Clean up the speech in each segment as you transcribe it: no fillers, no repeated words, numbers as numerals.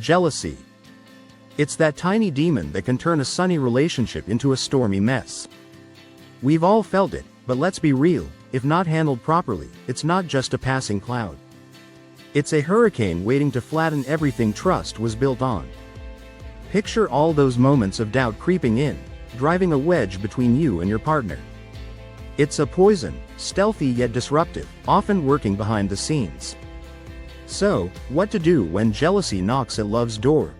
Jealousy. It's that tiny demon that can turn a sunny relationship into a stormy mess. We've all felt it, but let's be real, if not handled properly, it's not just a passing cloud. It's a hurricane waiting to flatten everything trust was built on. Picture all those moments of doubt creeping in, driving a wedge between you and your partner. It's a poison, stealthy yet disruptive, often working behind the scenes. So, what to do when jealousy knocks at love's door?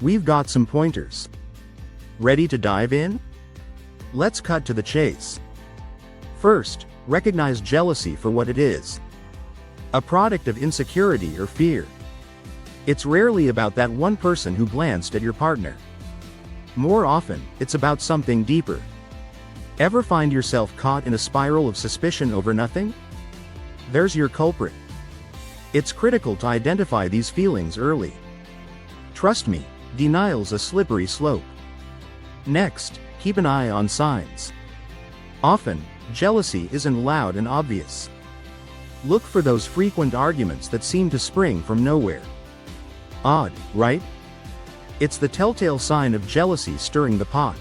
We've got some pointers. Ready to dive in? Let's cut to the chase. First, recognize jealousy for what it is. A product of insecurity or fear. It's rarely about that one person who glanced at your partner. More often, it's about something deeper. Ever find yourself caught in a spiral of suspicion over nothing? There's your culprit. It's critical to identify these feelings early. Trust me, denial's a slippery slope. Next, keep an eye on signs. Often, jealousy isn't loud and obvious. Look for those frequent arguments that seem to spring from nowhere. Odd, right? It's the telltale sign of jealousy stirring the pot.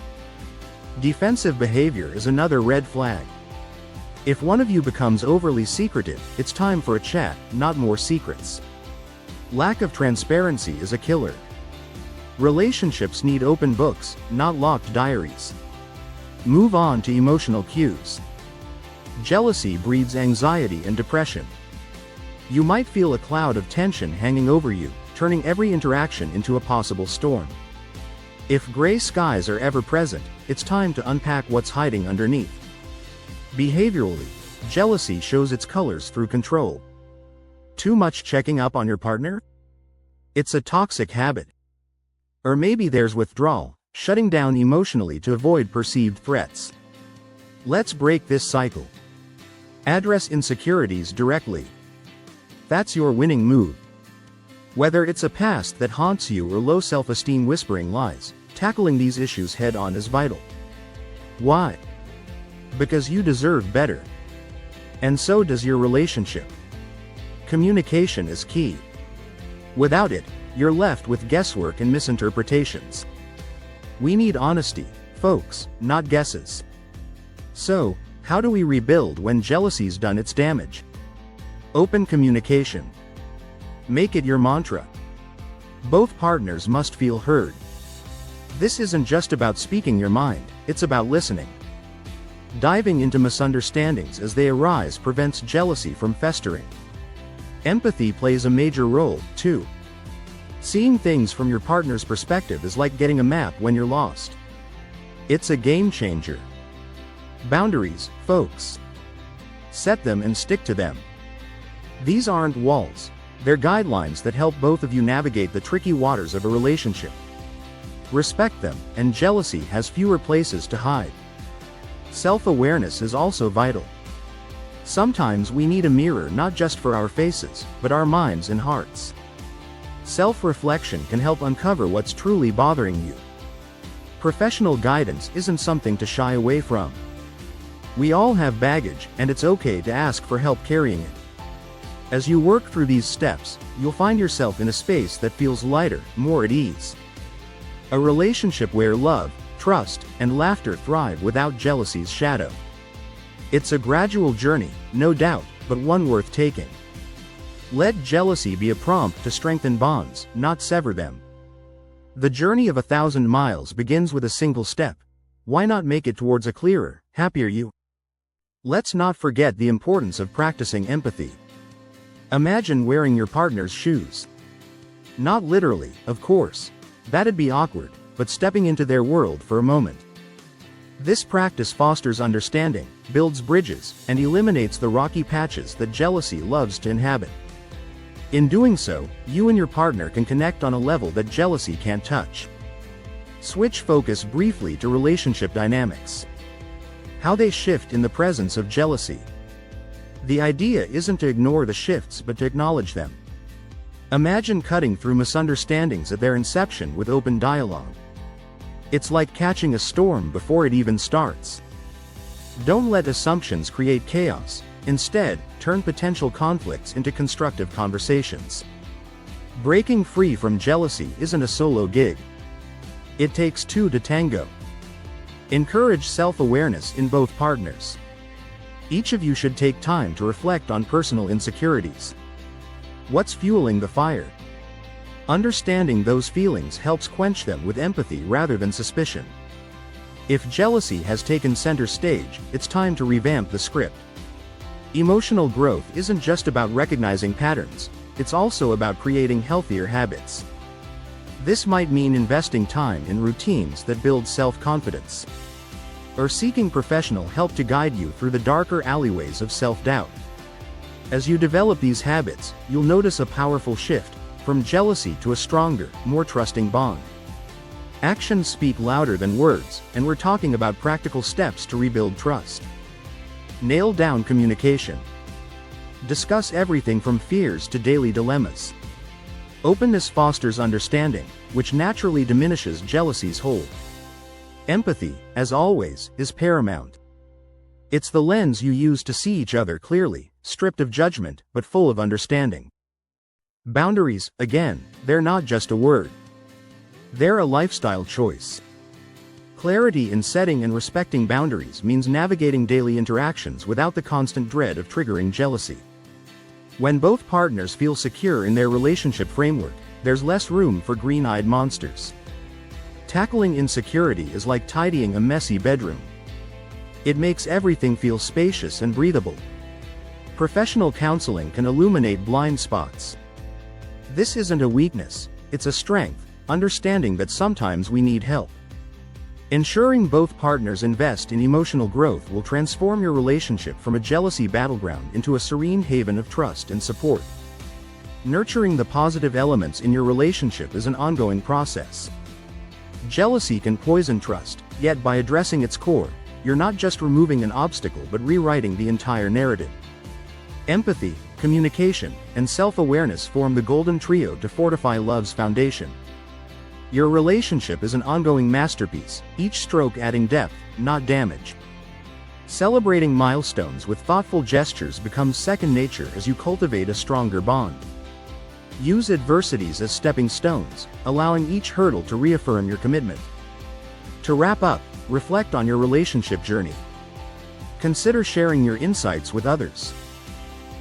Defensive behavior is another red flag. If one of you becomes overly secretive, it's time for a chat, not more secrets. Lack of transparency is a killer. Relationships need open books, not locked diaries. Move on to emotional cues. Jealousy breeds anxiety and depression. You might feel a cloud of tension hanging over you, turning every interaction into a possible storm. If gray skies are ever present, it's time to unpack what's hiding underneath. Behaviorally, jealousy shows its colors through control. Too much checking up on your partner? It's a toxic habit. Or maybe there's withdrawal, shutting down emotionally to avoid perceived threats. Let's break this cycle. Address insecurities directly. That's your winning move. Whether it's a past that haunts you or low self-esteem whispering lies, tackling these issues head-on is vital. Why? Because you deserve better. And so does your relationship. Communication is key. Without it, you're left with guesswork and misinterpretations. We need honesty, folks, not guesses. So, how do we rebuild when jealousy's done its damage? Open communication. Make it your mantra. Both partners must feel heard. This isn't just about speaking your mind, it's about listening. Diving into misunderstandings as they arise prevents jealousy from festering. Empathy plays a major role, too. Seeing things from your partner's perspective is like getting a map when you're lost. It's a game changer. Boundaries, folks. Set them and stick to them. These aren't walls, they're guidelines that help both of you navigate the tricky waters of a relationship. Respect them, and jealousy has fewer places to hide. Self-awareness is also vital. Sometimes we need a mirror not just for our faces, but our minds and hearts. Self-reflection can help uncover what's truly bothering you. Professional guidance isn't something to shy away from. We all have baggage, and it's okay to ask for help carrying it. As you work through these steps, you'll find yourself in a space that feels lighter, more at ease. A relationship where love, trust, and laughter thrive without jealousy's shadow. It's a gradual journey, no doubt, but one worth taking. Let jealousy be a prompt to strengthen bonds, not sever them. The journey of 1,000 miles begins with a single step. Why not make it towards a clearer, happier you? Let's not forget the importance of practicing empathy. Imagine wearing your partner's shoes. Not literally, of course. That'd be awkward, but stepping into their world for a moment. This practice fosters understanding, builds bridges, and eliminates the rocky patches that jealousy loves to inhabit. In doing so, you and your partner can connect on a level that jealousy can't touch. Switch focus briefly to relationship dynamics. How they shift in the presence of jealousy. The idea isn't to ignore the shifts but to acknowledge them. Imagine cutting through misunderstandings at their inception with open dialogue. It's like catching a storm before it even starts. Don't let assumptions create chaos. Instead, turn potential conflicts into constructive conversations. Breaking free from jealousy isn't a solo gig. It takes two to tango. Encourage self-awareness in both partners. Each of you should take time to reflect on personal insecurities. What's fueling the fire? Understanding those feelings helps quench them with empathy rather than suspicion. If jealousy has taken center stage, it's time to revamp the script. Emotional growth isn't just about recognizing patterns, it's also about creating healthier habits. This might mean investing time in routines that build self-confidence, or seeking professional help to guide you through the darker alleyways of self-doubt. As you develop these habits, you'll notice a powerful shift, from jealousy to a stronger, more trusting bond. Actions speak louder than words, and we're talking about practical steps to rebuild trust. Nail down communication. Discuss everything from fears to daily dilemmas. Openness fosters understanding, which naturally diminishes jealousy's hold. Empathy, as always, is paramount. It's the lens you use to see each other clearly, stripped of judgment, but full of understanding. Boundaries, again, they're not just a word. They're a lifestyle choice. Clarity in setting and respecting boundaries means navigating daily interactions without the constant dread of triggering jealousy. When both partners feel secure in their relationship framework, there's less room for green-eyed monsters. Tackling insecurity is like tidying a messy bedroom. It makes everything feel spacious and breathable. Professional counseling can illuminate blind spots. This isn't a weakness, it's a strength, understanding that sometimes we need help. Ensuring both partners invest in emotional growth will transform your relationship from a jealousy battleground into a serene haven of trust and support. Nurturing the positive elements in your relationship is an ongoing process. Jealousy can poison trust, yet by addressing its core, you're not just removing an obstacle but rewriting the entire narrative. Empathy, communication, and self-awareness form the golden trio to fortify love's foundation. Your relationship is an ongoing masterpiece, each stroke adding depth, not damage. Celebrating milestones with thoughtful gestures becomes second nature as you cultivate a stronger bond. Use adversities as stepping stones, allowing each hurdle to reaffirm your commitment. To wrap up, reflect on your relationship journey. Consider sharing your insights with others.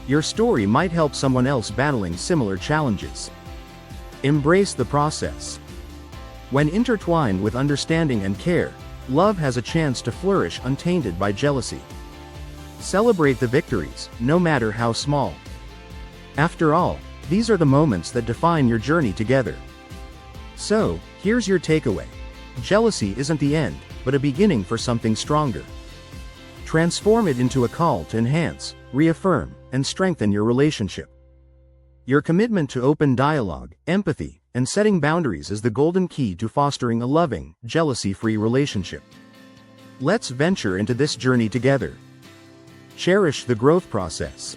Your story might help someone else battling similar challenges. Embrace the process. When intertwined with understanding and care, love has a chance to flourish untainted by jealousy. Celebrate the victories, no matter how small. After all, these are the moments that define your journey together. So, here's your takeaway. Jealousy isn't the end, but a beginning for something stronger. Transform it into a call to enhance, reaffirm, and strengthen your relationship. Your commitment to open dialogue, empathy, and setting boundaries is the golden key to fostering a loving, jealousy-free relationship. Let's venture into this journey together. Cherish the growth process.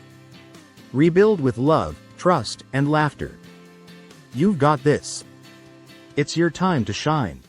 Rebuild with love, trust, and laughter. You've got this. It's your time to shine.